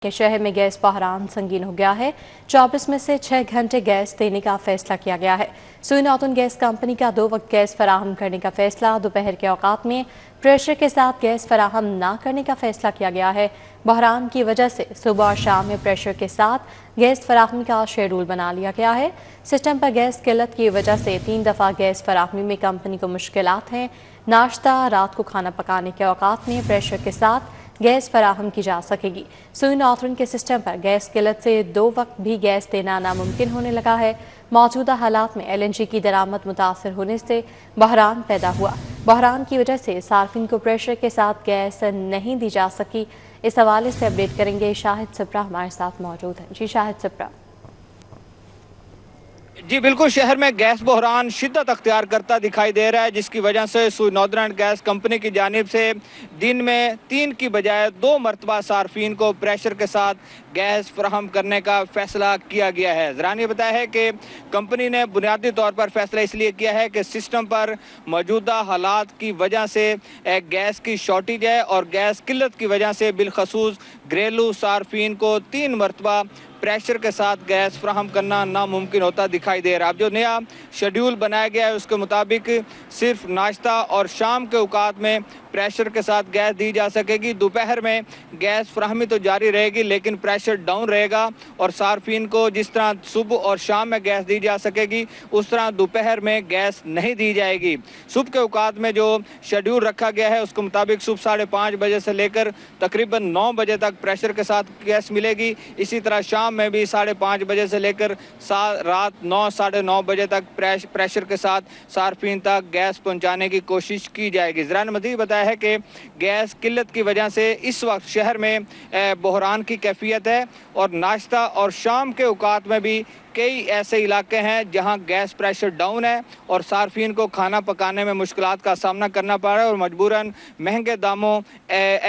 کہ شہر میں گیس بحران سنگین ہو گیا ہے۔ 24 میں سے 6 گھنٹے گیس دینے کا فیصلہ کیا گیا ہے۔ سوئی نارتھرن گیس کمپنی کا 2 وقت گیس فراہم کرنے کا فیصلہ، دوپہر کے اوقات میں پریشر کے ساتھ گیس فراہم نہ کرنے کا فیصلہ کیا گیا ہے۔ بحران کی وجہ سے صبح اور شام میں پریشر کے ساتھ گیس فراہمی کا شیڈول بنا لیا گیا ہے۔ سسٹم پر گیس قلت کی وجہ سے 3 دفعہ گیس فراہمی میں کمپنی کو مشکلات ہیں۔ ناشتہ، رات کو کھانا پکانے کے اوقات میں پریشر کے ساتھ گیس فراہم کی جا سکے گی۔ سوئی نارتھرن کے سسٹم پر گیس قلت سے 2 وقت بھی گیس دینا ناممکن ہونے لگا ہے۔ موجودہ حالات میں LNG کی درآمد متاثر ہونے سے بحران پیدا ہوا۔ بحران کی وجہ سے صارفین کو پریشر کے ساتھ گیس نہیں دی جا سکی۔ اس حوالے سے اپڈیٹ کریں گے شاہد سپرا ہمارے ساتھ موجود ہیں۔ جی شاہد سپرا۔ جی بالکل، شہر میں گیس بحران شدت اختیار کرتا دکھائی دے رہا ہے، جس کی وجہ سے سوئی نارتھرن گیس کمپنی کی جانب سے دن میں 3 کی بجائے 2 مرتبہ صارفین کو پریشر کے ساتھ گیس فراہم کرنے کا فیصلہ کیا گیا ہے۔ ذرا نے بتایا ہے کہ کمپنی نے بنیادی طور پر فیصلہ اس لیے کیا ہے کہ سسٹم پر موجودہ حالات کی وجہ سے گیس کی شارٹیج ہے اور گیس قلت کی وجہ سے بالخصوص گھریلو صارفین کو 3 مرتبہ پریشر کے ساتھ گیس فراہم کرنا ناممکن ہوتا دکھائی دے رہا ہے۔ اب جو نیا شیڈول بنایا گیا ہے اس کے مطابق صرف ناشتہ اور شام کے اوقات میں پریشر کے ساتھ گیس دی جا سکے گی۔ دوپہر میں گیس فراہمی تو جاری رہے گی لیکن پریشر ڈاؤن رہے گا، اور صارفین کو جس طرح صبح اور شام میں گیس دی جا سکے گی اس طرح دوپہر میں گیس نہیں دی جائے گی۔ صبح کے اوقات میں جو شیڈول رکھا گیا ہے اس کے مطابق صبح 5:30 بجے سے لے کر تقریباً 9 بجے تک پریشر کے ساتھ گیس ملے گی۔ اسی طرح شام میں بھی 5:30 بجے سے لے کر رات 9 ساڑھے 9 بجے تک پریشر کے ساتھ صارفین تک گیس پہنچانے کی کوشش کی جائے گی۔ ذرا نے مزید بتایا ہے کہ گیس قلت کی وجہ سے اس وقت شہر میں بحران کی کیفیت ہے، اور ناشتہ اور شام کے اوقات میں بھی کئی ایسے علاقے ہیں جہاں گیس پریشر ڈاؤن ہے اور صارفین کو کھانا پکانے میں مشکلات کا سامنا کرنا پڑ رہا ہے اور مجبوراً مہنگے داموں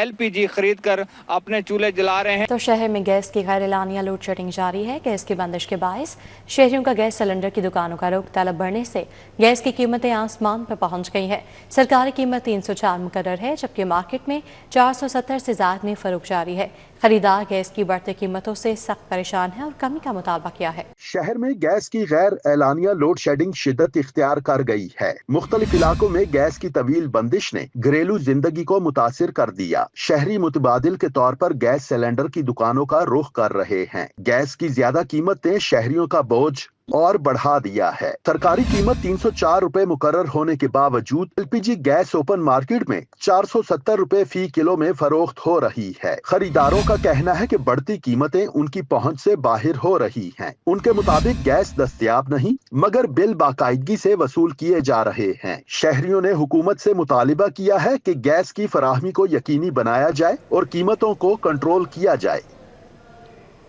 LPG خرید کر اپنے چولہے جلا رہے ہیں۔ تو شہر میں گیس کی غیر اعلانیہ لوڈ شیڈنگ جاری ہے۔ گیس کی بندش کے باعث شہریوں کا گیس سلنڈر کی دکانوں کا رخ طلب بڑھنے سے گیس کی قیمتیں آسمان پر پہنچ گئی ہیں۔ سرکاری قیمت 304 مقرر ہے، جبکہ مارکیٹ میں 470 سے زائد میں فروخت جاری ہے۔ خریدار گیس کی بڑھتی قیمتوں سے سخت پریشان ہے اور کمی کا مطالبہ کیا ہے۔ شہر میں گیس کی غیر اعلانیہ لوڈ شیڈنگ شدت اختیار کر گئی ہے۔ مختلف علاقوں میں گیس کی طویل بندش نے گھریلو زندگی کو متاثر کر دیا۔ شہری متبادل کے طور پر گیس سلنڈر کی دکانوں کا رخ کر رہے ہیں۔ گیس کی زیادہ قیمت نے شہریوں کا بوجھ اور بڑھا دیا ہے۔ سرکاری قیمت 304 روپے مقرر ہونے کے باوجود LPG گیس اوپن مارکیٹ میں 470 روپے فی کلو میں فروخت ہو رہی ہے۔ خریداروں کا کہنا ہے کہ بڑھتی قیمتیں ان کی پہنچ سے باہر ہو رہی ہیں۔ ان کے مطابق گیس دستیاب نہیں، مگر بل باقاعدگی سے وصول کیے جا رہے ہیں۔ شہریوں نے حکومت سے مطالبہ کیا ہے کہ گیس کی فراہمی کو یقینی بنایا جائے اور قیمتوں کو کنٹرول کیا جائے۔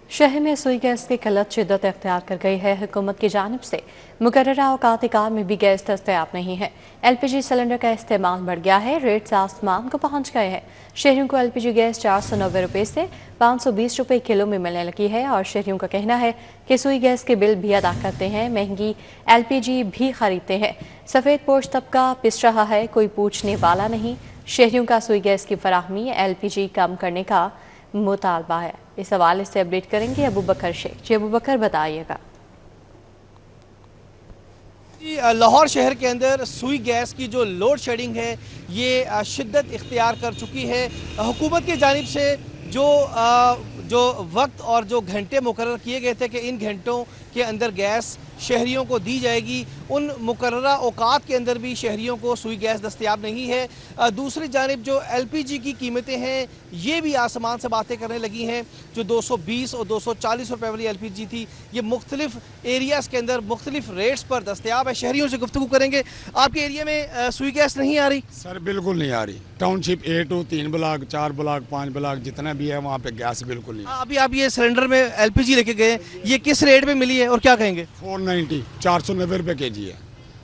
شہر میں سوئی گیس کی قلت شدت اختیار کر گئی ہے۔ حکومت کی جانب سے مقررہ اوقات کار میں بھی گیس دستیاب نہیں ہے۔ LPG سلنڈر کا استعمال بڑھ گیا ہے، ریٹس آسمان کو پہنچ گئے ہیں۔ شہریوں کو LPG گیس 490 روپے سے 520 روپے کلو میں ملنے لگی ہے، اور شہریوں کا کہنا ہے کہ سوئی گیس کے بل بھی ادا کرتے ہیں، مہنگی LPG بھی خریدتے ہیں۔ سفید پوش طبقہ پس رہا ہے، کوئی پوچھنے والا نہیں۔ شہریوں کا سوئی گیس کی فراہمی LPG کم کرنے کا مطالبہ ہے۔ اس حوالے سے اپڈیٹ کریں گے ابو بکر شیخ۔ جی ابو بکر بتائیے گا۔ لاہور شہر کے اندر سوئی گیس کی جو لوڈ شیڈنگ ہے یہ شدت اختیار کر چکی ہے۔ حکومت کی جانب سے جو وقت اور جو گھنٹے مقرر کیے گئے تھے کہ ان گھنٹوں کے اندر گیس شہریوں کو دی جائے گی، ان مقررہ اوقات کے اندر بھی شہریوں کو سوئی گیس دستیاب نہیں ہے۔ دوسری جانب جو LPG کی قیمتیں ہیں یہ بھی آسمان سے باتیں کرنے لگی ہیں۔ جو 220 اور 240 روپے والی LPG تھی یہ مختلف ایریاز کے اندر مختلف ریٹس پر دستیاب ہے۔ شہریوں سے گفتگو کریں گے۔ آپ کے ایریا میں سوئی گیس نہیں آ رہی؟ سر بالکل نہیں آ رہی۔ ٹاؤن شپ A2 3 بلاک 4 بلاک 5 بلاک جتنا بھی ہے وہاں پہ گیس بالکل نہیں۔ ابھی آپ یہ سلنڈر میں LPG لے کے گئے، یہ کس ریٹ میں ملی ہے اور کیا کہیں گے؟ 490 490 روپے kg ہے۔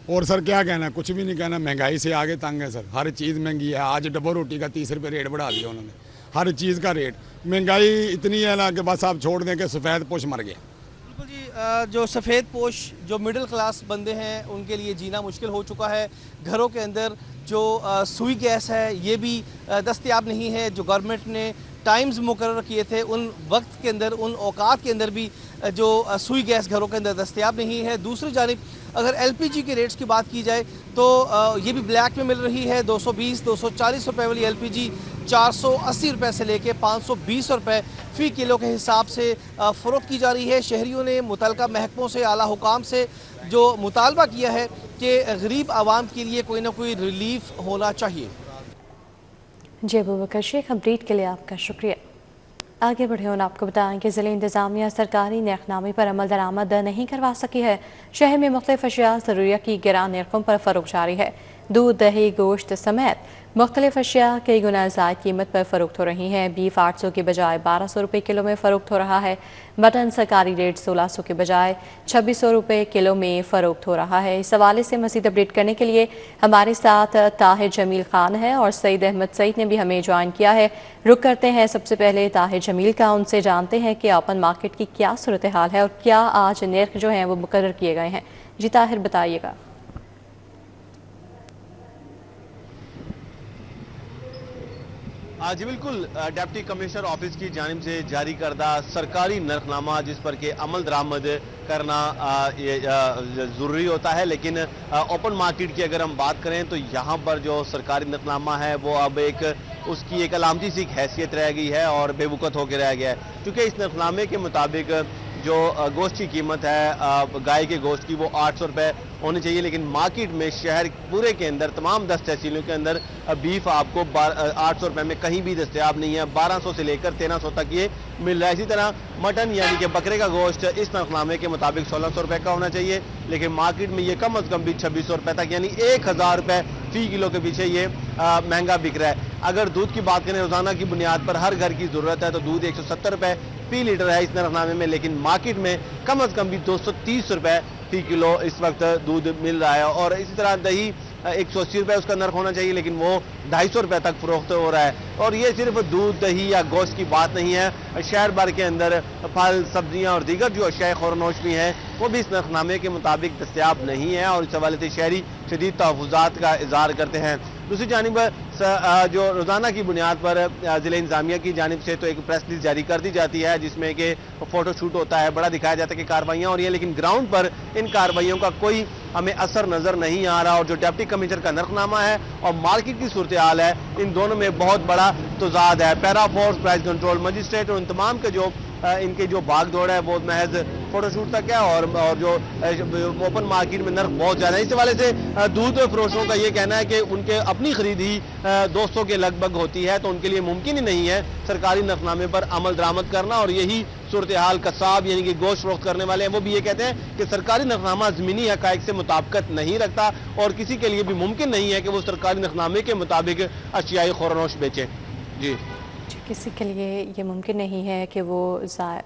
اور سر کیا کہنا ہے، کچھ بھی نہیں کہنا، مہنگائی سے آگے تنگ ہے سر، ہر چیز مہنگی ہے۔ آج ڈبل روٹی کا 30 روپے ریٹ بڑھا دیا انہوں نے، ہر چیز کا ریٹ مہنگائی اتنی ہے نا کہ بس آپ چھوڑ دیں کہ سفید پوش مر گیا۔ بالکل جی، جو سفید پوش جو مڈل کلاس بندے ہیں ان کے لیے جینا مشکل ہو چکا ہے۔ گھروں کے اندر جو سوئی گیس ہے یہ بھی دستیاب نہیں ہے۔ جو گورنمنٹ نے ٹائمز مقرر کیے تھے ان وقت کے اندر، ان اوقات کے اندر بھی جو سوئی گیس گھروں کے اندر دستیاب نہیں ہے۔ دوسری جانب اگر ایل پی جی کے ریٹس کی بات کی جائے تو یہ بھی بلیک میں مل رہی ہے۔ 220 240 روپے والی ایل پی جی 480 روپے سے لے کے 520 روپے فی کلو کے حساب سے فروخت کی جا رہی ہے۔ شہریوں نے متعلقہ محکموں سے، اعلیٰ حکام سے جو مطالبہ کیا ہے کہ غریب عوام کے لیے کوئی نہ کوئی ریلیف ہونا چاہیے۔ جی ابوبکر شیخ، اپڈیٹ کے لیے آپ کا شکریہ۔ آگے بڑھے اور آپ کو بتائیں کہ ضلع انتظامیہ سرکاری نرخ نامے پر عمل درآمد نہیں کروا سکی ہے۔ شہر میں مختلف اشیاء ضروریہ کی گراں نرخوں پر فروخت جاری ہے۔ دودھ، دہی، گوشت سمیت مختلف اشیاء کئی گنا زائد قیمت پر فروخت ہو رہی ہیں۔ بیف 800 کے بجائے 1200 روپے کلو میں فروخت ہو رہا ہے۔ مٹن سرکاری ریٹ 1600 کے بجائے 2600 روپے کلو میں فروخت ہو رہا ہے۔ اس حوالے سے مزید اپڈیٹ کرنے کے لیے ہمارے ساتھ طاہر جمیل خان ہے اور سعید احمد سعید نے بھی ہمیں جوائن کیا ہے۔ رک کرتے ہیں سب سے پہلے طاہر جمیل کا، ان سے جانتے ہیں کہ اوپن مارکیٹ کی کیا صورتحال ہے اور کیا آج نرخ جو ہیں وہ مقرر کیے گئے ہیں۔ جی طاہر بتائیے گا۔ جی بالکل، ڈپٹی کمشنر آفس کی جانب سے جاری کردہ سرکاری نرخ نامہ جس پر کہ عمل درآمد کرنا ضروری ہوتا ہے، لیکن اوپن مارکیٹ کی اگر ہم بات کریں تو یہاں پر جو سرکاری نرخ نامہ ہے وہ اب اس کی ایک علامتی سی حیثیت رہ گئی ہے اور بے وقت ہو کے رہ گیا ہے، کیونکہ اس نرخ نامے کے مطابق جو گوشت کی قیمت ہے گائے کے گوشت کی وہ 800 روپے ہونی چاہیے، لیکن مارکیٹ میں شہر پورے کے اندر تمام 10 تحصیلوں کے اندر بیف آپ کو 800 روپے میں کہیں بھی دستیاب نہیں ہے۔ 1200 سے لے کر 1300 تک یہ مل رہا ہے۔ اسی طرح مٹن یعنی کہ بکرے کا گوشت اس نرخ نامے کے مطابق 1600 روپے کا ہونا چاہیے، لیکن مارکیٹ میں یہ کم از کم بھی 2600 روپے تک یعنی 1000 روپے فی کلو کے پیچھے یہ مہنگا بک رہا ہے۔ اگر دودھ کی بات کریں روزانہ کی بنیاد پر ہر گھر کی ضرورت ہے تو دودھ 170 روپے فی لیٹر ہے اس نرخ نامے میں، لیکن مارکیٹ میں کم از کم بھی 230 روپے فی کلو اس وقت دودھ مل رہا ہے۔ اور اسی طرح دہی 180 روپے اس کا نرخ ہونا چاہیے، لیکن وہ 250 روپے تک فروخت ہو رہا ہے۔ اور یہ صرف دودھ، دہی یا گوشت کی بات نہیں ہے، شہر بھر کے اندر پھل، سبزیاں اور دیگر جو اشیاء خورنوش بھی ہیں وہ بھی اس نرخ نامے کے مطابق دستیاب نہیں ہے، اور اس حوالے سے شہری شدید تحفظات کا اظہار کرتے ہیں۔ دوسری جانب جو روزانہ کی بنیاد پر ضلع انتظامیہ کی جانب سے تو ایک پریس ریلیز جاری کر دی جاتی ہے جس میں کہ فوٹو شوٹ ہوتا ہے، بڑا دکھایا جاتا ہے کہ کارروائیاں ہو رہی ہیں، لیکن گراؤنڈ پر ان کارروائیوں کا کوئی ہمیں اثر نظر نہیں آ رہا، اور جو ڈپٹی کمشنر کا نرخ نامہ ہے اور مارکیٹ کی صورتحال ہے ان دونوں میں بہت بڑا تضاد ہے۔ پیرا فورس، پرائز کنٹرول مجسٹریٹ اور ان تمام کے جو ان کے جو بھاگ دوڑ ہے وہ محض فوٹو شوٹ تک ہے، اور جو اوپن مارکیٹ میں نرخ بہت زیادہ ہے۔ اس حوالے سے دودھ فروشوں کا یہ کہنا ہے کہ ان کے اپنی خرید ہی 200 کے لگ بھگ ہوتی ہے، تو ان کے لیے ممکن ہی نہیں ہے سرکاری نرخ نامے پر عمل درآمد کرنا، اور یہی صورتحال قصاب یعنی کہ گوشت فروخت کرنے والے ہیں وہ بھی یہ کہتے ہیں کہ سرکاری نرخ نامہ زمینی حقائق سے مطابقت نہیں رکھتا، اور کسی کے لیے بھی ممکن نہیں ہے کہ وہ سرکاری نرخ نامے کے مطابق اشیاء خورنوش بیچے۔ جی کسی کے لیے یہ ممکن نہیں ہے کہ وہ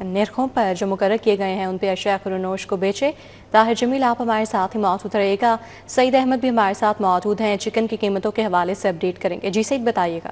نرخوں پر جو مقرر کیے گئے ہیں ان پہ اشیاء خورنوش کو بیچے۔ طاہر جمیل آپ ہمارے ساتھ ہی موجود رہے گا، سعید احمد بھی ہمارے ساتھ موجود ہیں، چکن کی قیمتوں کے حوالے سے اپڈیٹ کریں گے۔ جی سعید بتائیے گا۔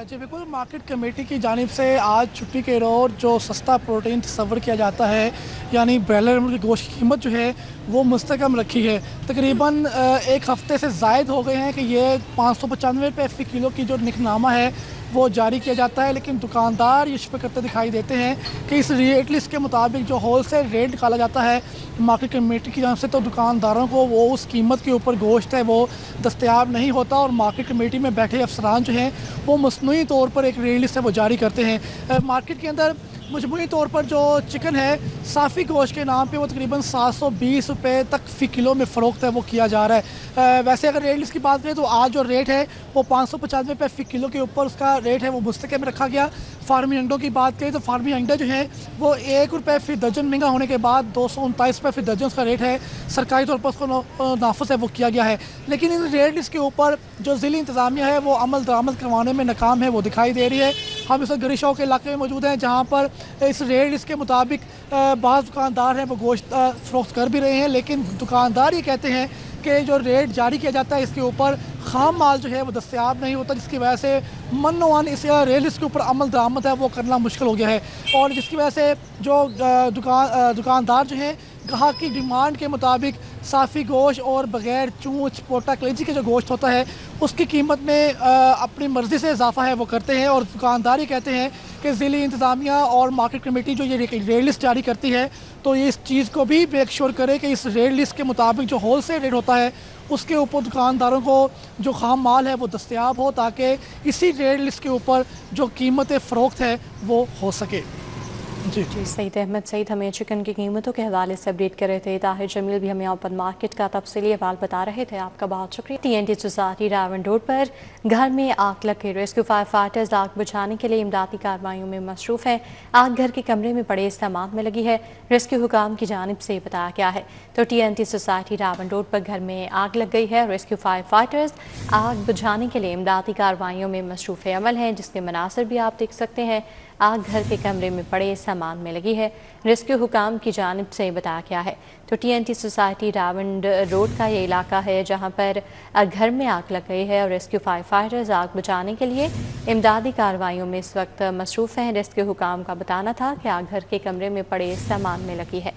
جی بالکل، مارکیٹ کمیٹی کی جانب سے آج چھٹی کے روز جو سستا پروٹین تصور کیا جاتا ہے یعنی برائلر کی گوشت کی قیمت جو ہے وہ مستحکم رکھی ہے۔ تقریباً ایک ہفتے سے زائد ہو گئے ہیں کہ یہ 595 روپے فی کلو کی جو نرخ نامہ ہے وہ جاری کیا جاتا ہے، لیکن دکاندار یہ شفا کرتے دکھائی دیتے ہیں کہ اس ریٹ لسٹ کے مطابق جو ہول سیل ریٹ نکالا جاتا ہے مارکیٹ کمیٹی کی جانب سے تو دکانداروں کو وہ اس قیمت کے اوپر گوشت ہے وہ دستیاب نہیں ہوتا، اور مارکیٹ کمیٹی میں بیٹھے افسران جو ہیں وہ مصنوعی طور پر ایک ریٹ لسٹ ہے وہ جاری کرتے ہیں۔ مارکیٹ کے اندر مجموعی طور پر جو چکن ہے صافی گوشت کے نام پہ وہ تقریباً 720 روپے تک فی کلو میں فروخت ہے وہ کیا جا رہا ہے۔ ویسے اگر ریٹ لسٹ کی بات کریں تو آج جو ریٹ ہے وہ 595 روپے فی کلو کے اوپر اس کا ریٹ ہے وہ مستحکم رکھا گیا۔ فارمی انڈوں کی بات کریں تو فارمی انڈے جو ہیں وہ 1 روپے فی درجن مہنگا ہونے کے بعد 229 روپے فی درجن اس کا ریٹ ہے، سرکاری طور پر اس کو نافذ ہے وہ کیا گیا ہے، لیکن ان ریٹ لسٹ کے اوپر جو ضلع انتظامیہ ہے وہ عمل درآمد کروانے میں ناکام ہے وہ دکھائی دے رہی ہے۔ ہم اس وقت گری شاہ کے علاقے میں موجود ہیں جہاں پر اس ریٹ لسٹ کے مطابق بعض دکاندار ہیں وہ گوشت فروخت کر بھی رہے ہیں، لیکن دکاندار یہ کہتے ہیں کہ جو ریٹ جاری کیا جاتا ہے اس کے اوپر खाम माल जो है वो दस्तयाब नहीं होता, जिसकी वजह से मन इस रेल लिस्ट के ऊपर अमल दरामद है वो करना मुश्किल हो गया है। और जिसकी वजह से जो दुकानदार जो हैं ग्राहक की डिमांड के मुताबिक साफ़ी गोश्त और बग़ैर चूँच पोटा कलेजी के जो गोश्त होता है उसकी कीमत में अपनी मर्ज़ी से इजाफ़ा है वो करते हैं। और दुकानदार ये कहते हैं कि ज़िली इंतज़ामिया और मार्केट कमेटी जो ये रेट लिस्ट जारी करती है तो ये इस चीज़ को भी मेक श्योर करे कि इस रेट लिस्ट के मुताबिक जो होल सेल रेट होता है उसके ऊपर दुकानदारों को जो खाम माल है वो दस्तयाब हो, ताकि इसी रेट लिस्ट के ऊपर जो कीमत फ़रोख्त है वो हो सके। जी सईद अहमद सईद हमें चिकन की कीमतों के हवाले से अपडेट कर रहे थे। ताहिर जमील भी हमें ओपन मार्केट का तफसीली हवाल बता रहे थे। आपका बहुत शुक्रिया। TNT सोसाइटी रावण रोड पर घर में आग लग गई। रेस्क्यू फायर फाइटर्स आग बुझाने के लिए इमदादी कार्रवाइयों में मसरूफ़ है। आग घर के कमरे में पड़े सामान में लगी है, रेस्क्यू हुकाम की जानिब से बताया गया है। तो TNT सोसाइटी रावण रोड पर घर में आग लग गई है। रेस्क्यू फायर फाइटर्स आग बुझाने के लिए इमदादी कार्रवाइयों में मसरूफ़ अमल हैं, जिसके मनासिर भी आप देख सकते हैं। आग घर के कमरे में पड़े सामान में लगी है, रेस्क्यू हुकाम की जानिब से बताया गया है। तो TNT सोसाइटी रावण रोड का ये इलाका है जहां पर घर में आग लग गई है और रेस्क्यू फायर फाइटर्स आग बुझाने के लिए इमदादी कार्रवाइयों में इस वक्त मसरूफ़ हैं। रेस्क्यू हुकाम का बताना था कि आग घर के कमरे में पड़े सामान में लगी है।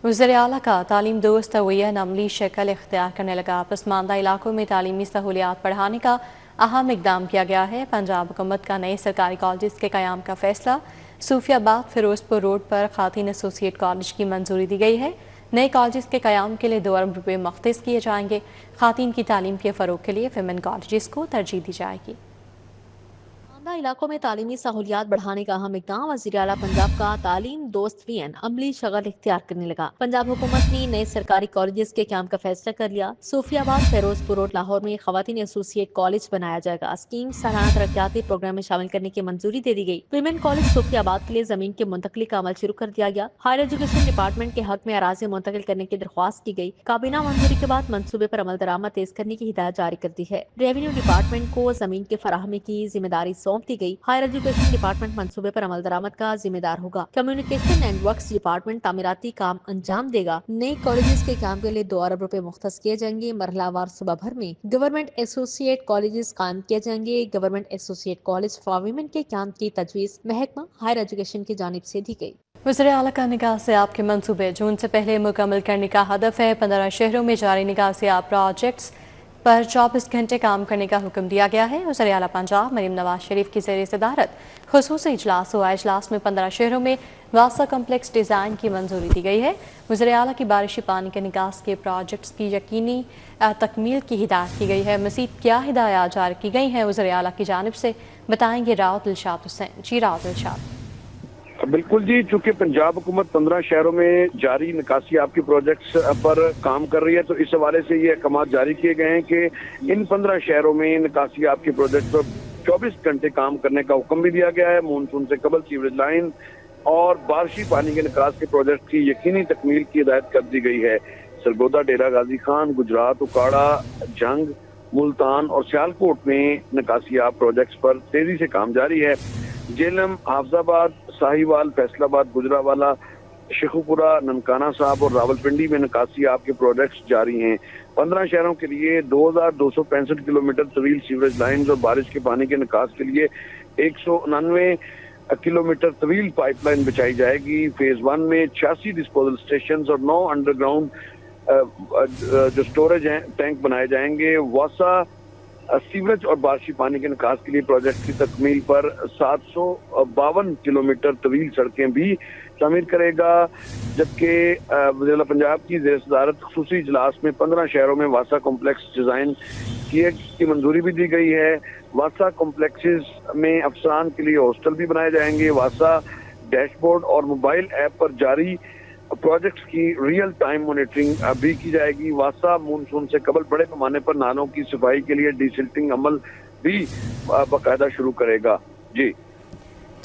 वज़ीर आला का तालीम दोस्त रवैया अमली शक्ल इख्तियार करने लगा। पसमानदा इलाकों में तालीमी सहूलियात बढ़ाने का अहम इकदाम किया गया है। पंजाब हुकूमत का नए सरकारी कॉलेज के क़याम का फैसला। सूफियाबाद फिरोजपुर रोड पर खातिन एसोसिएट कॉलेज की मंजूरी दी गई है। नए कॉलेज के क़याम के लिए 2 अरब रुपये मुख्तस किए जाएंगे। खातिन की तालीम के फ़रोग के लिए विमेन कॉलेज को तरजीह दी जाएगी। इलाकों में तालीमी सहूलियात बढ़ाने का अहम इक़दाम। वज़ीर आला पंजाब का तालीम दोस्त VN अमली शगल इख्तियार करने लगा। पंजाब हुकूमत ने नए सरकारी कॉलेज के क़याम का फैसला कर लिया। सूफियाबाद फिरोजपुर रोड लाहौर में खवातीन एसोसिएट कॉलेज बनाया जाएगा। स्कीम सालाना तरक्याती प्रोग्राम में शामिल करने की मंजूरी दे दी गई। विमेन कॉलेज सूफियाबाद के लिए जमीन की मुंतकली का अमल शुरू कर दिया गया। हायर एजुकेशन डिपार्टमेंट के हक में अराज़ी मुंतकिल करने की दरख्वास्त की गई। काबीना मंजूरी के बाद मनसूबे पर अमल दरामद तेज करने की हिदायत जारी कर दी है। रेवेन्यू डिपार्टमेंट को जमीन की फराहमी की जिम्मेदारी सौंप दी गई। हायर एजुकेशन डिपार्टमेंट मंसूबे पर अमल दरामद का जिम्मेदार होगा। कम्युनिकेशन एंड वर्क्स डिपार्टमेंट तामीराती काम अंजाम देगा। नए कॉलेजेस के काम के लिए 2 अरब रुपए मुख्तस किए जाएंगे। मरहलावार सूबा भर में गवर्नमेंट एसोसिएट कॉलेजेस कायम किए जाएंगे। Government associate college for women के काम की तजवीज़ महकमा हायर एजुकेशन की जानिब से दी गई। वज़ीर आला का निकाह से आपके मंसूबे जून से पहले मुकम्मल करने का हदफ है। 15 शहरों में जारी निकाह से आप प्रोजेक्ट्स पर 24 घंटे काम करने का हुक्म दिया गया है। वज़ीर आला पंजाब मरीम नवाज शरीफ की ज़ेर सदारत खुसूसी इजलास हुआ। इजलास में 15 शहरों में वासा कम्प्लेक्स डिज़ाइन की मंजूरी दी गई है। वज़ीर आला की बारिशी पानी के निकास के प्रोजेक्ट्स की यकीनी तकमील की हिदायत की गई है। मज़ीद क्या हिदायत जारी की गई हैं वज़ीर आला की जानिब से बताएंगे राउत दिलशाद हुसैन। जी राउत दिलशाद। बिल्कुल जी, चूंकि पंजाब हुकूमत 15 शहरों में जारी निकासी आपकी प्रोजेक्ट्स पर काम कर रही है तो इस हवाले से ये अहकाम जारी किए गए हैं कि इन 15 शहरों में निकासी आपकी प्रोजेक्ट पर 24 घंटे काम करने का हुक्म भी दिया गया है। मानसून से कबल सीवरेज लाइन और बारिशी पानी के निकास के प्रोजेक्ट की यकीनी तकमील की हिदायत कर दी गई है। सरगोदा, डेरा गाजी खान, गुजरात, उकाड़ा, जंग, मुल्तान और सियालकोट में निकासियाब प्रोजेक्ट्स पर तेजी से काम जारी है। जेलम, हाफजाबाद, साहिवाल, फैसलाबाद, गुजरावाला, शेखुपुरा, ननकाना साहब और रावलपिंडी में निकासी आपके प्रोजेक्ट्स जारी हैं। 15 शहरों के लिए 2265 किलोमीटर तवील सीवरेज लाइन और बारिश के पानी के निकास के लिए 199 किलोमीटर तवील पाइपलाइन बिछाई जाएगी। फेज 1 में 86 डिस्पोजल स्टेशन और 9 अंडरग्राउंड जो स्टोरेज हैं टैंक बनाए जाएंगे। वासा सीवरेज और बारिशी पानी के निकास के लिए प्रोजेक्ट की तकमील पर 752 किलोमीटर तवील सड़कें भी तामीर करेगा। जबकि वज़ीर आला पंजाब की ज़ेर सदारत ख़ुसूसी इजलास में 15 शहरों में वासा कॉम्प्लेक्स डिज़ाइन की मंजूरी भी दी गई है। वासा कॉम्प्लेक्सेस में अफसरान के लिए हॉस्टल भी बनाए जाएंगे। वासा डैशबोर्ड और मोबाइल ऐप पर जारी प्रोजेक्ट्स की रियल टाइम मॉनिटरिंग भी की जाएगी। वासा मानसून से कबल बड़े पैमाने पर नालों की सफाई के लिए डिसिल्टिंग अमल भी बाकायदा शुरू करेगा। जी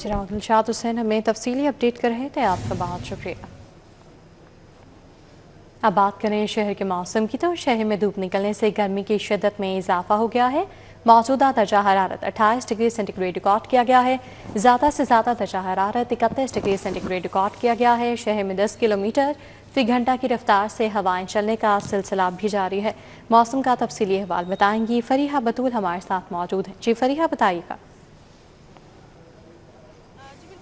चिराग दिलशाद हुसैन हमें तफसीली अपडेट कर रहे थे, आपका बहुत शुक्रिया। अब बात करें शहर के मौसम की, तो शहर में धूप निकलने से गर्मी की शिद्दत में इजाफा हो गया है। मौजूदा दर्जा हरारत 28 डिग्री सेंटीग्रेड रिकॉर्ड किया गया है। ज़्यादा से ज़्यादा दर्जा हरारत 31 डिग्री सेंटीग्रेड रिकॉर्ड किया गया है। शहर में 10 किलोमीटर फी घंटा की रफ्तार से हवाएं चलने का सिलसिला भी जारी है। मौसम का तफसीली अहवाल बताएंगी फरीहा बतूल हमारे साथ मौजूद है। जी फरीहा, बताइएगा।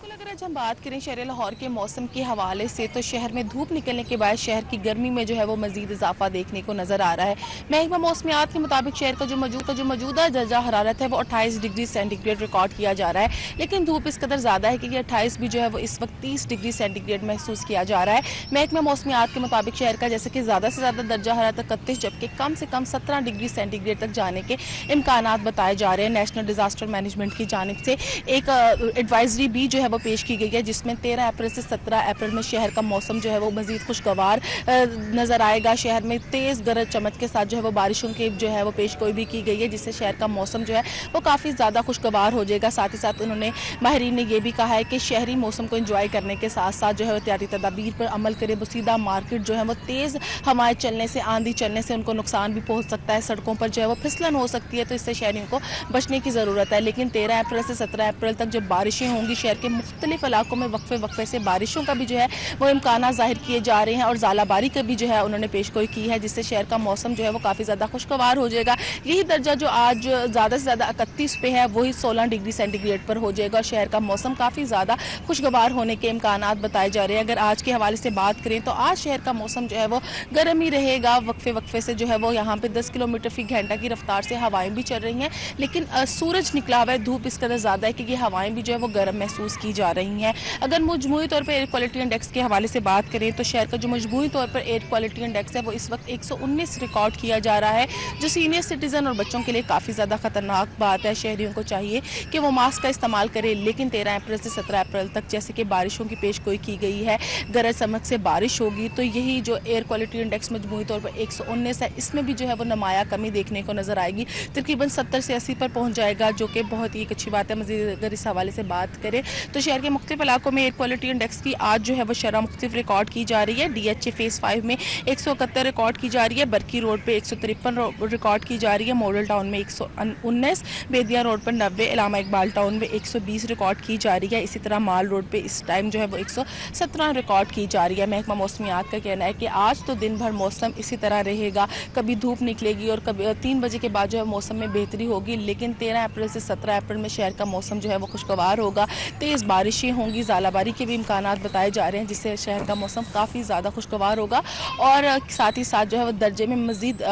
अगर आज हम बात करें शहर लाहौर के मौसम के हवाले से, तो शहर में धूप निकलने के बाद शहर की गर्मी में जो है वो मजीद इजाफा देखने को नजर आ रहा है। महकमा मौसमियात के मुताबिक शहर का जो मौजूदा दर्जा हरारत है वो 28 डिग्री सेंटीग्रेड रिकॉर्ड किया जा रहा है, लेकिन धूप इस कदर ज़्यादा है कि 28 भी जो है वो इस वक्त 30 डिग्री सेंटीग्रेड महसूस किया जा रहा है। महकमा मौसमियात के मुताबिक शहर का जैसे कि ज़्यादा से ज़्यादा दर्जा हरारत 31 जबकि कम से कम 17 डिग्री सेंटीग्रेड तक जाने के इम्कानात बताए जा रहे हैं। नेशनल डिजास्टर मैनेजमेंट की जानिब से एक एडवाइजरी भी जो है वो पेश की गई है, जिसमें 13 अप्रैल से 17 अप्रैल में शहर का मौसम जो है वो मजीद खुशगवार नजर आएगा। शहर में तेज़ गरज चमक के साथ जो है वो बारिशों की जो है वो पेशगोई भी की गई है, जिससे शहर का मौसम जो है वो काफ़ी ज़्यादा खुशगवार हो जाएगा। साथ ही साथ उन्होंने माहिरीन ने यह भी कहा है कि शहरी मौसम को एंजॉय करने के साथ साथ जो है एहतियाती तदाबीर पर अमल करे। बसीदा मार्केट जो है वो तेज़ हवाएं चलने से, आंधी चलने से उनको नुकसान भी पहुँच सकता है। सड़कों पर जो है वो फिसलन हो सकती है, तो इससे शहरियों को बचने की ज़रूरत है। लेकिन 13 अप्रैल से 17 अप्रैल तक जब बारिशें होंगी, शहर के मुख्तलिफ इलाकों में वक्फे से बारिशों का भी जो है वो इम्कान ज़ाहिर किए जा रहे हैं और ज़ालाबारी का भी जो है उन्होंने पेशगोई की है, जिससे शहर का मौसम जो है वो काफ़ी ज़्यादा खुशगवार हो जाएगा। यही दर्जा जो आज ज़्यादा से ज़्यादा 31 पे है वही 16 डिग्री सेंटीग्रेड पर हो जाएगा और शहर का मौसम काफ़ी ज़्यादा खुशगवार होने के इम्कानात बताए जा रहे हैं। अगर आज के हवाले से बात करें तो आज शहर का मौसम जो है वो गर्म ही रहेगा। वक्फे से जो है वो यहाँ पे 10 किलोमीटर फी घंटा की रफ्तार से हवाएं भी चल रही हैं, लेकिन सूरज निकला हुआ है, धूप इस कदर ज़्यादा है कि ये हवाएं भी जो है वो गर्म महसूस की जा रही हैं। अगर मजमूई तौर पर एयर क्वालिटी इंडेक्स के हवाले से बात करें तो शहर का जो मजमूई तौर पर एयर क्वालिटी इंडेक्स है वो इस वक्त 119 रिकॉर्ड किया जा रहा है, जो सीनियर सिटीज़न और बच्चों के लिए काफ़ी ज़्यादा ख़तरनाक बात है। शहरियों को चाहिए कि वो मास्क का इस्तेमाल करें, लेकिन 13 अप्रैल से 17 अप्रैल तक जैसे कि बारिशों की पेशगोई की गई है, गरज चमक से बारिश होगी, तो यही जो एयर क्वालिटी इंडेक्स मजमूई तौर पर 119 है, इसमें भी जो है वो नुमाया कमी देखने को नज़र आएगी। तकरीबन 70 से 80 पर पहुँच जाएगा, जो कि बहुत ही एक अच्छी बात है। मज़ीद अगर इस हवाले से बात करें तो शहर के मुख्तलिफ इलाकों में एयर क्वालिटी इंडेक्स की आज जो है वो शरह मुख्तलिफ रिकॉर्ड की जा रही है। DHA फेज़ 5 में 171 रिकॉर्ड की जा रही है, बरकी रोड पे 153 रिकॉर्ड की जा रही है, मॉडल टाउन में 119, बेदिया रोड पर 90, इलामा इकबाल टाउन में 120 रिकॉर्ड की जा रही है। इसी तरह माल रोड पे इस टाइम जो है वो 117 रिकॉर्ड की जा रही है। महकमा मौसमियात का कहना है कि आज तो दिन भर मौसम इसी तरह रहेगा, कभी धूप निकलेगी और कभी 3 बजे के बाद जो है मौसम में बेहतरी होगी, लेकिन 13 अप्रैल से 17 अप्रैल में शहर का मौसम जो है वो खुशगवार होगा। तेज़ बारिशें होंगी, ज़ालाबारी के भी इम्कानात बताए जा रहे हैं, जिससे शहर का मौसम काफ़ी ज़्यादा खुशगवार होगा और साथ ही साथ जो है वो दर्जे में मज़ीद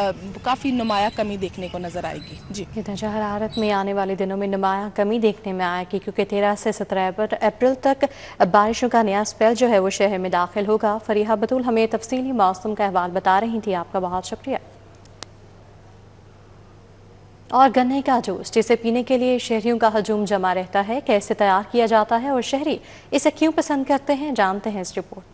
काफ़ी नुमाया कमी देखने को नज़र आएगी। जी, दर्जा हरारत में आने वाले दिनों में नुमाया कमी देखने में आएगी, क्योंकि 13 से 17 अप्रैल तक बारिशों का नया स्पेल जो है वो शहर में दाखिल होगा। फरीहा बतूल हमें तफसीली मौसम का अहवाल बता रही थी, आपका बहुत शुक्रिया। और गन्ने का जूस जिसे पीने के लिए शहरियों का हजूम जमा रहता है, कैसे तैयार किया जाता है और शहरी इसे क्यों पसंद करते हैं, जानते हैं इस रिपोर्ट में।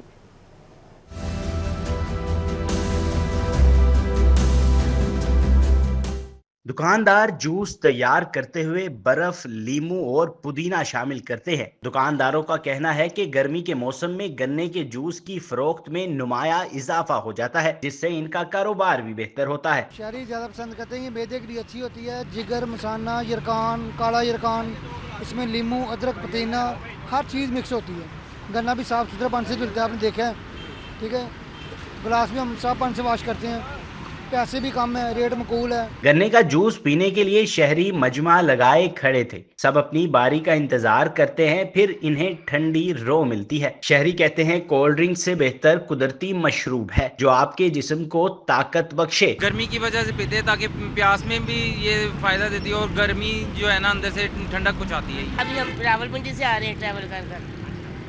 दुकानदार जूस तैयार करते हुए बर्फ, लीमू और पुदीना शामिल करते हैं। दुकानदारों का कहना है कि गर्मी के मौसम में गन्ने के जूस की फरोख्त में नुमाया इजाफा हो जाता है, जिससे इनका कारोबार भी बेहतर होता है। शहरी ज्यादा पसंद करते हैं, ये मैदे के लिए अच्छी होती है। जिगर, मसाना, यरकान, काला यरकान, इसमें लीमू, अदरक, पुदीना, हर चीज़ मिक्स होती है। गन्ना भी साफ सुथरा पानी से धुलता है, आपने देखा है, ठीक है। गिलास भी हम साफ पानी से वॉश करते हैं, पैसे भी कम है, रेट मकूल है। गन्ने का जूस पीने के लिए शहरी मजमा लगाए खड़े थे। सब अपनी बारी का इंतजार करते हैं, फिर इन्हें ठंडी रो मिलती है। शहरी कहते हैं कोल्ड ड्रिंक से बेहतर कुदरती मशरूब है, जो आपके जिस्म को ताकत बख्शे। गर्मी की वजह से पीते हैं ताकि प्यास में भी ये फायदा देती है और गर्मी जो है ना अंदर से ठंडक पहुँचाती है। अभी हम रावलपिंडी से आ रहे हैं ट्रैवल कर,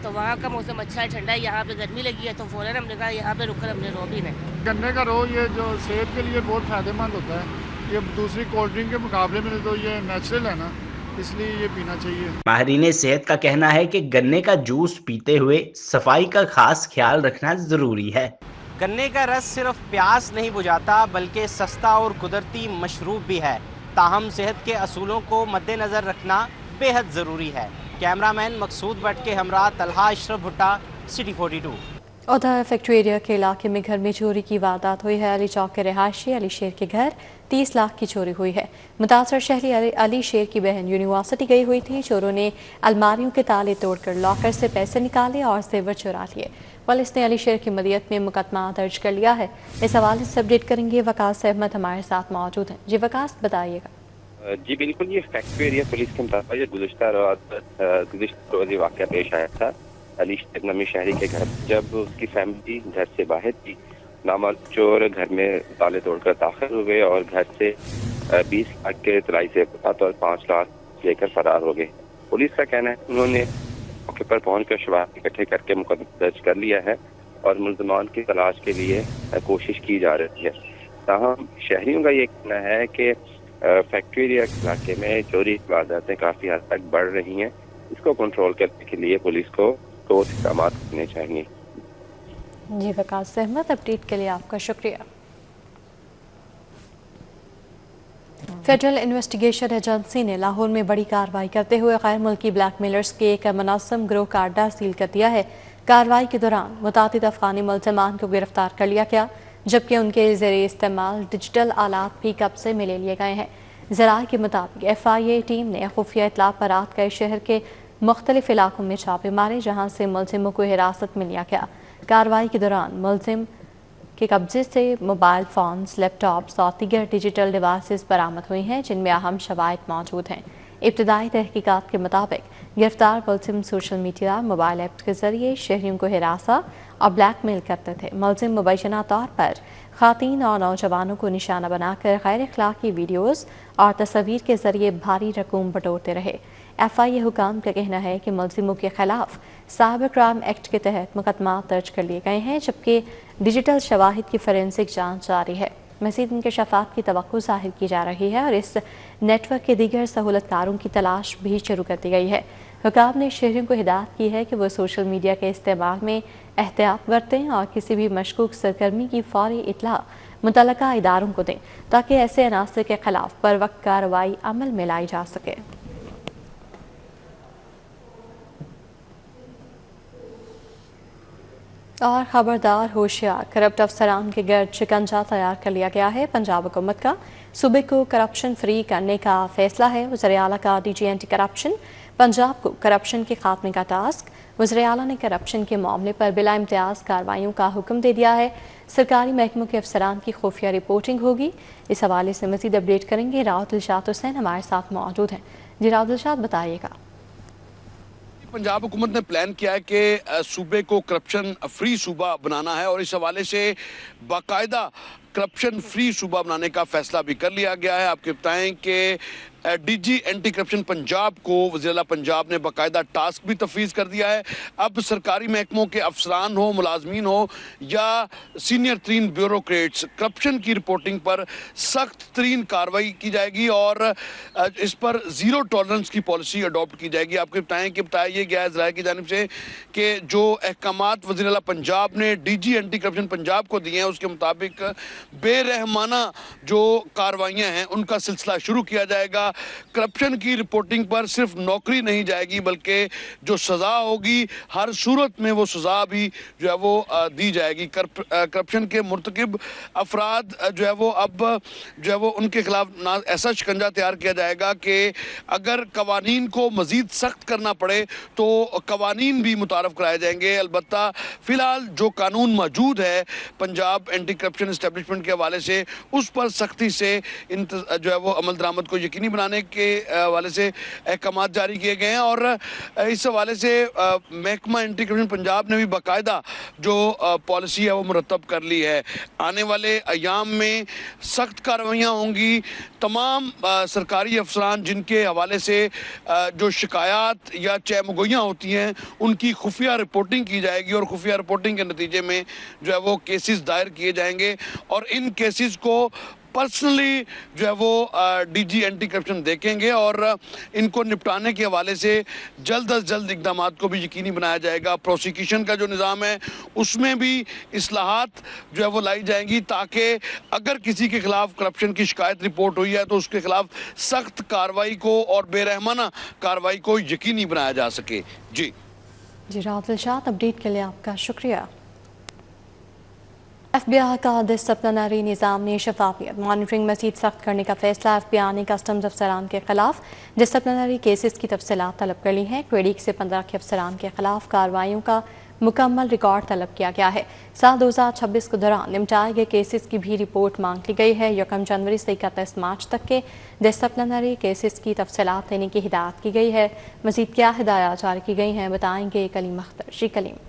तो वहाँ का मौसम अच्छा है, ठंडा है। यहाँ पे गर्मी लगी है तो फौरन हमने कहा यहाँ पे रुककर हमने रो पीना है। गन्ने का रो ये जो सेहत के लिए बहुत फ़ायदेमंद होता है, ये दूसरी कोल्ड ड्रिंक के मुकाबले में तो ये नेचुरल है ना, इसलिए ये पीना चाहिए। माहिरीन सेहत का कहना है कि गन्ने का जूस पीते हुए सफाई का खास ख्याल रखना जरूरी है। गन्ने का रस सिर्फ प्यास नहीं बुझाता बल्कि सस्ता और कुदरती मशरूब भी है, ताहम सेहत के असूलों को मद्देनजर रखना बेहद जरूरी है। कैमरामैन मकसूद भट्ट के हमरा तलहा अशरफ भुट्टा, सिटी 42। उधर फैक्ट्री एरिया के इलाके में घर में चोरी की वारदात हुई है। अली चौक के रहायशी अली शेर के घर 30 लाख की चोरी हुई है। मुतासर शहरी अली शेर की बहन यूनिवर्सिटी गई हुई थी। चोरों ने अलमारियों के ताले तोड़कर लॉकर से पैसे निकाले और जेवर चुरा लिए। पुलिस ने अली शेर की मदियत में मुकदमा दर्ज कर लिया है। इस हवाले से अपडेट करेंगे वकास अहमद हमारे साथ मौजूद हैं। जी वकास, बताइएगा। जी बिल्कुल, ये फैक्ट्री एरिया पुलिस के मुताबिक गुज़श्ता रोज़ वाक़या पेश आया था। अली शेर नमी शहरी के घर जब उसकी फैमिली घर से बाहर थी, नामालूम चोर घर में ताले तोड़कर दाखिल हुए और घर से 20 लाख के तलाई से और 5 लाख लेकर फरार हो गए। पुलिस का कहना है उन्होंने मौके पर पहुंचकर शवाहिद इकट्ठे करके मुकदमा दर्ज कर लिया है और मुल्ज़िमान की तलाश के लिए कोशिश की जा रही है। ताहम शहरियों का ये कहना है कि फैक्ट्री एरिया इलाके में चोरी की वारदातें काफ़ी हद तक बढ़ रही हैं। इसको कंट्रोल करने के लिए पुलिस को ठोस इक़दाम करने चाहिए। जी वकास अहमद, अपडेट के लिए आपका शुक्रिया। फेडरल इन्वेस्टिगेशन एजेंसी ने लाहौर में बड़ी कार्रवाई करते हुए गैर मुल्की ब्लैकमेलर्स के एक मुनज़्ज़म गिरोह का अड्डा सील कर दिया है। कार्रवाई के दौरान मुतादिद अफगानी मुल्ज़िमान को गिरफ्तार कर लिया गया, जबकि उनके ज़रिए इस्तेमाल डिजिटल आलात भी कब्जे में ले लिए गए हैं। ज़राए के मुताबिक FIA टीम ने खुफिया इत्तला पर रात गए शहर के मुख्तलिफ इलाकों में छापे मारे, जहाँ से मुल्ज़िमों को हिरासत में लिया गया। कार्रवाई के दौरान मुल्ज़िम के कब्जे से मोबाइल फ़ोन्स, लैपटॉप्स और दीगर डिजिटल डिवाइसेस बरामद हुई हैं, जिनमें अहम शवाहिद मौजूद हैं। इब्तदाई तहकीकात के मुताबिक गिरफ्तार मुल्ज़िम सोशल मीडिया, मोबाइल ऐप्स के जरिए शहरियों को हिरासा और ब्लैकमेल करते थे। मुल्ज़िम मुबैना तौर पर ख़ातीन और नौजवानों को निशाना बनाकर गैर अखलाकी वीडियोज़ और तस्वीर के जरिए भारी रकूम बटोरते रहे। FIA हुकाम का कहना है कि मुल्ज़िमों के खिलाफ साइबर क्राइम एक्ट के तहत मुकदमा दर्ज कर लिए गए हैं, जबकि डिजिटल शवाहिद की फोरेंसिक जांच जारी है। मज़ीद इंकशाफात की तवक्को ज़ाहिर की जा रही है और इस नेटवर्क के दीगर सहूलतकारों की तलाश भी शुरू कर दी गई है। हुकाम ने शहरियों को हिदायत की है कि वो सोशल मीडिया के इस्तेमाल में एहतियात बरतें और किसी भी मशकूक सरगर्मी की फौरी इत्तला मुतल्लका इदारों को दें, ताकि ऐसे अनासर के खिलाफ बर वक्त कार्रवाई अमल में लाई जा सके। और खबरदार होशियार, करप्ट अफसरान के गर्द शिकंजा तैयार कर लिया गया है। पंजाब हुकूमत का सूबे को करप्शन फ्री करने का फैसला है। वज़ीर आला का DG एंटी करप्शन पंजाब को करप्शन के खात्मे का टास्क। वज़ीर आला ने करप्शन के मामले पर बिला इम्तियाज़ कार्रवाइयों का हुक्म दे दिया है। सरकारी महकमों के अफसरान की खुफिया रिपोर्टिंग होगी। इस हवाले से मज़ीद अपडेट करेंगे राव दिलशाद हुसैन हमारे साथ मौजूद हैं। जी राव दिलशाद, बताइएगा। पंजाब हुकूमत ने प्लान किया है कि सूबे को करप्शन फ्री सूबा बनाना है और इस हवाले से बाकायदा करप्शन फ्री सूबा बनाने का फैसला भी कर लिया गया है। आपके बताएं कि DG एंटी करप्शन पंजाब को वज़ीर आला पंजाब ने बाकायदा टास्क भी तफवीज़ कर दिया है। अब सरकारी महकमों के अफसरान हो, मुलाजमीन हो या सीनियर तरीन ब्यूरोक्रेट्स, करप्शन की रिपोर्टिंग पर सख्त तरीन कार्रवाई की जाएगी और इस पर ज़ीरो टॉलरेंस की पॉलिसी अडॉप्ट की जाएगी। आपको बताएं कि बताया ये गया है ज़राए की जानिब से कि जो अहकामात वज़ीर आला पंजाब ने DG एंटी करप्शन पंजाब को दिए हैं, उसके मुताबिक बेरहमाना जो कार्रवाइयाँ हैं उनका सिलसिला शुरू किया जाएगा। करप्शन की रिपोर्टिंग पर सिर्फ नौकरी नहीं जाएगी, बल्कि जो सज़ा होगी हर सूरत में वो सज़ा भी जो है वो दी जाएगी। करप्शन के मुर्तकिब अफराद जो है वो अब जो है वो उनके खिलाफ ना ऐसा शिकंजा तैयार किया जाएगा कि अगर कवानीन को मज़ीद सख्त करना पड़े तो कवानीन भी मुतारफ़ कराए जाएंगे। अलबत्ता फ़िलहाल जो कानून मौजूद है पंजाब एंटी करप्शन इस्टेब्लिशमेंट के हवाले से, उस पर सख्ती से जो है वो अमल दरामद को यकीनी बनाने के हवाले से अहकाम जारी किए गए हैं और इस हवाले से महकमा एंटी करप्शन पंजाब ने भी बाकायदा जो पॉलिसी है वो मुरतब कर ली है। आने वाले अयाम में सख्त कार्रवाइयाँ होंगी। तमाम सरकारी अफसरान जिनके हवाले से जो शिकायत या चहमगोइयाँ होती हैं उनकी खुफिया रिपोर्टिंग की जाएगी और खुफिया रिपोर्टिंग के नतीजे में जो है वो केसेस दायर किए जाएंगे और इन केसेस को पर्सनली जो है वो DG एंटी करप्शन देखेंगे और इनको निपटाने के हवाले से जल्द अज जल्द इकदाम को भी यकीनी बनाया जाएगा। प्रोसिक्यूशन का जो निज़ाम है उसमें भी इस्लाहात जो है वो लाई जाएंगी ताकि अगर किसी के खिलाफ करप्शन की शिकायत रिपोर्ट हुई है तो उसके खिलाफ सख्त कार्रवाई को और बेरहमाना कार्रवाई को यकीनी बनाया जा सके। जी राव दिलशाद, अपडेट के लिए आपका शुक्रिया। FBI का डिसिप्लिनरी निज़ाम ने शफाफियत मॉनिटरिंग मज़ीद सख्त करने का फैसला। FBI ने कस्टम्स अफसरान के खिलाफ डिसिप्लिनरी केसेस की तफसीलात तलब कर ली हैं। क्वेडिक से 15 के अफसरान के खिलाफ कार्रवाइयों का मुकम्मल रिकॉर्ड तलब किया गया है। साल 2026 के दौरान निपटाए गए केसेस की भी रिपोर्ट मांग ली गई है। 1 जनवरी से 31 मार्च तक के डिसिप्लिनरी केसेस की तफसीलात देने की हिदायत की गई है। मज़ीद क्या हिदायत जारी की गई हैं बताएंगे कलीम अख्तर। जी कलीम।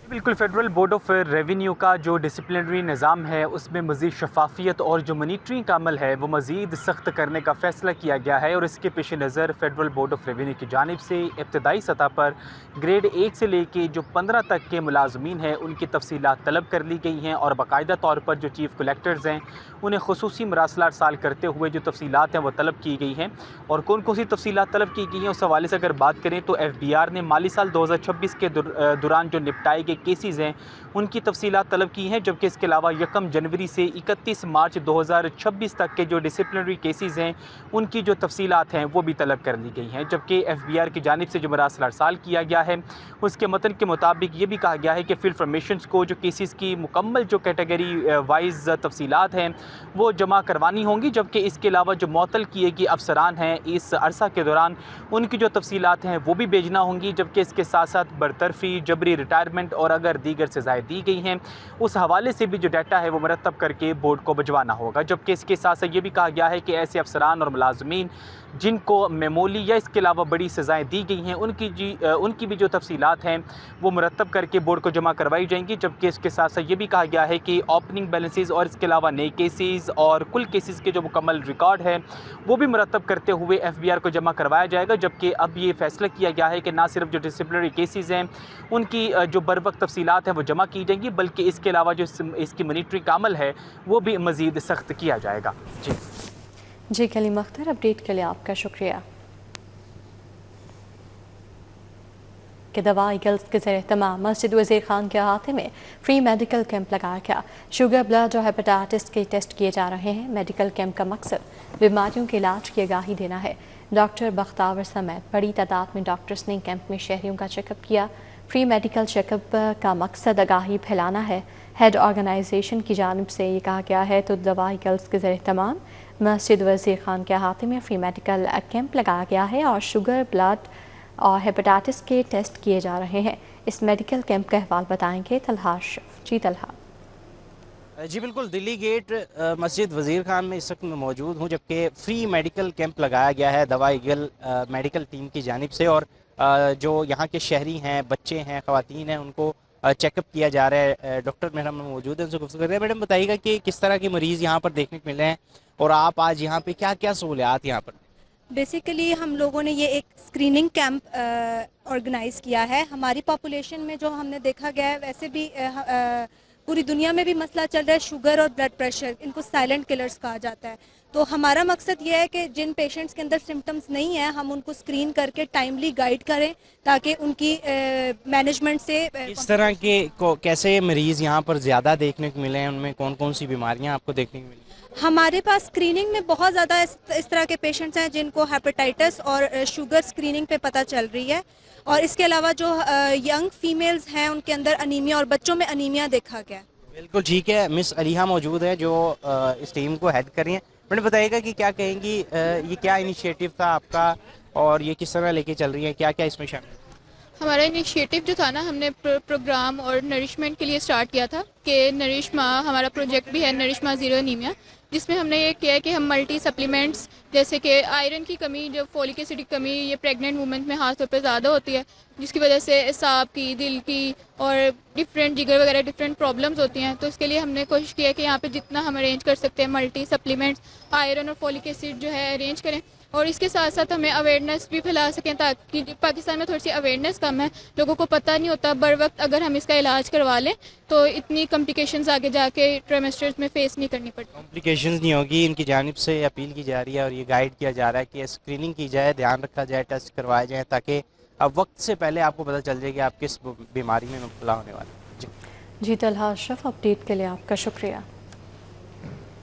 बिल्कुल, फेडरल बोर्ड ऑफ रेवेन्यू का जो डिसिप्लिनरी निज़ाम है उसमें मज़ीद शफाफियत और जो मॉनिटरिंग का अमल है वो मज़ीद सख्त करने का फ़ैसला किया गया है। और इसके पेश नज़र फेडरल बोर्ड ऑफ रेवेन्यू की जानिब से इब्तदाई सतह पर ग्रेड 1 से लेके जो 15 तक के मुलाजमीन हैं उनकी तफसीलात तलब कर ली गई हैं और बाकायदा तौर पर जो चीफ़ कलेक्टर्स हैं उन्हें खुसूसी मरासला अरसाल करते हुए जो तफसीलात हैं वो तलब की गई हैं। और कौन कौन सी तफसीलात तलब की गई हैं उस हवाले से अगर बात करें तो FBR ने माली साल 2026 के दौरान जो निपटाए गए केसेस हैं उनकी तफसीलात तलब की हैं, जबकि इसके अलावा 1 जनवरी से 31 मार्च 2026 तक के जो डिसिप्लिनरी केसेस हैं उनकी जो तफसीलात हैं वो भी तलब कर ली गई हैं। जबकि FBR की जानिब से जो मरासला अरसाल किया गया है उसके मतन के मुताबिक ये भी कहा गया है कि फील्ड फॉर्मेशंस को जो केसेस की मुकम्मल जो कैटेगरी वाइज तफसीलात हैं वो जमा करवानी होंगी। जबकि इसके अलावा जो मुअत्तल किए गए अफसरान हैं इस अरसा के दौरान उनकी जो तफसीलात हैं वो भी भेजना होंगी। जबकि इसके साथ साथ बरतरफी, जबरी रिटायरमेंट और अगर दीगर सज़ाएँ दी गई हैं उस हवाले से भी जो डाटा है वो मुरतब करके बोर्ड को भिजवाना होगा। जबकि इसके साथ साथ ये भी कहा गया है कि ऐसे अफसरान और मुलाजमीन जिनको मेमोली या इसके अलावा बड़ी सज़ाएँ दी गई हैं उनकी भी जो तफसीलात हैं वो मुरतब करके बोर्ड को जमा करवाई जाएंगी। जबकि इसके साथ साथ ये भी कहा गया है कि ओपनिंग बैलेंसेस और इसके अलावा नए केसेस और कुल केसेस के जो मुकम्मल रिकॉर्ड है वो भी मुरतब करते हुए FBR को जमा करवाया जाएगा। जबकि अब ये फैसला किया गया है कि ना सिर्फ जो डिसिप्लिनरी केसेस हैं उनकी जो बर वक्त तफसीलात हैं वो जमा की जाएंगी बल्कि इसके अलावा जो इसकी मॉनिटरिंग का अमल है वो भी मज़ीद सख्त किया जाएगा। जी कलीम अख्तर, अपडेट के लिए आपका शुक्रिया। कि दवाई गर्ल्स के ज़रिए तमाम मस्जिद वज़ीर खान के अहाते में फ्री मेडिकल कैंप लगाया गया। शुगर, ब्लड और हेपेटाइटिस के टेस्ट किए जा रहे हैं। मेडिकल कैंप का मकसद बीमारियों के इलाज की आगाही देना है। डॉक्टर बख्तावर समेत बड़ी तादाद में डॉक्टर्स ने कैंप में शहरियों का चेकअप किया। फ्री मेडिकल चेकअप का मकसद आगाही फैलाना है। हेड ऑर्गेनाइजेशन की जानिब से ये कहा गया है तो दवाई गर्ल्स के ज़रिए तमाम मस्जिद वज़ीर खान के अहाते में फ्री मेडिकल कैंप लगाया गया है और शुगर, ब्लड और हेपेटाइटिस के टेस्ट किए जा रहे हैं। इस मेडिकल कैंप का अहवाल बताएंगे तलहा अशरफ। जी तलहा। जी बिल्कुल, दिल्ली गेट मस्जिद वज़ीर खान में इस वक्त मैं मौजूद हूँ जबकि फ्री मेडिकल कैंप लगाया गया है दवाई गर्ल मेडिकल टीम की जानिब से। और जो यहाँ के शहरी हैं, बच्चे हैं, ख़वातीन हैं, उनको चेकअप किया जा रहा है। डॉक्टर मेरा मौजूद है, उनसे गुफ्तगू कर रहे हैं। मैडम बताइएगा कि किस तरह के मरीज़ यहाँ पर देखने को मिल रहे हैं और आप आज यहाँ पे क्या क्या सहूलियात यहाँ पर? बेसिकली हम लोगों ने ये एक स्क्रीनिंग कैंप ऑर्गेनाइज़ किया है। हमारी पॉपुलेशन में जो हमने देखा गया है वैसे भी पूरी दुनिया में भी मसला चल रहा है शुगर और ब्लड प्रेशर, इनको साइलेंट किलर्स कहा जाता है। तो हमारा मकसद ये है कि जिन पेशेंट्स के अंदर सिम्टम्स नहीं है हम उनको स्क्रीन करके टाइमली गाइड करें ताकि उनकी मैनेजमेंट से इस तरह के कैसे मरीज़ यहाँ पर ज़्यादा देखने को मिले हैं, उनमें कौन कौन सी बीमारियाँ आपको देखने को मिली? हमारे पास स्क्रीनिंग में बहुत ज़्यादा इस तरह के पेशेंट्स हैं जिनको हेपेटाइटिस और शुगर स्क्रीनिंग पे पता चल रही है। और इसके अलावा जो यंग फीमेल्स हैं उनके अंदर अनीमिया और बच्चों में अनीमिया देखा गया। बिल्कुल ठीक है, मिस अलीहा मौजूद है जो इस टीम को हेड कर रही हैं। मैंने बताइएगा कि क्या कहेंगी, ये क्या इनिशिएटिव था आपका और ये किस तरह लेके चल रही है, क्या क्या इसमें शामिल? हमारा इनिशिएटिव जो था ना, हमने प्रोग्राम और नरिशमेंट के लिए स्टार्ट किया था कि नरिशमा, हमारा प्रोजेक्ट भी है नरिशमा ज़ीरो एनीमिया, जिसमें हमने ये किया है कि हम मल्टी सप्लीमेंट्स जैसे कि आयरन की कमी, जो फोलिक एसिड की कमी ये प्रेग्नेंट वुमेन में खास तौर पर ज़्यादा होती है जिसकी वजह से एसाब की, दिल की और डिफरेंट जिगर वगैरह डिफरेंट प्रॉब्लम्स होती हैं। तो इसके लिए हमने कोशिश की है कि यहाँ पे जितना हम अरेंज कर सकते हैं मल्टी सप्लीमेंट्स आयरन और फोलिक एसिड जो है अरेंज करें। और इसके साथ साथ हमें अवेयरनेस भी फैला सकें ताकि पाकिस्तान में थोड़ी सी अवेयरनेस कम है, लोगों को पता नहीं होता। बर वक्त अगर हम इसका इलाज करवा लें तो इतनी कॉम्प्लिकेशंस आगे जाके ट्राइमेस्टर्स में फेस नहीं करनी पड़ती। कॉम्प्लिकेशंस नहीं होगी, इनकी जानिब से अपील की जा रही है और ये गाइड किया जा रहा है कि स्क्रीनिंग की जाए, ध्यान रखा जाए, टेस्ट करवाए जाए ताकि अब वक्त से पहले आपको पता चल जाए कि आप किस बीमारी में मुब्तला होने वाले हैं। जी तलहा अशरफ, अपडेट के लिए आपका शुक्रिया।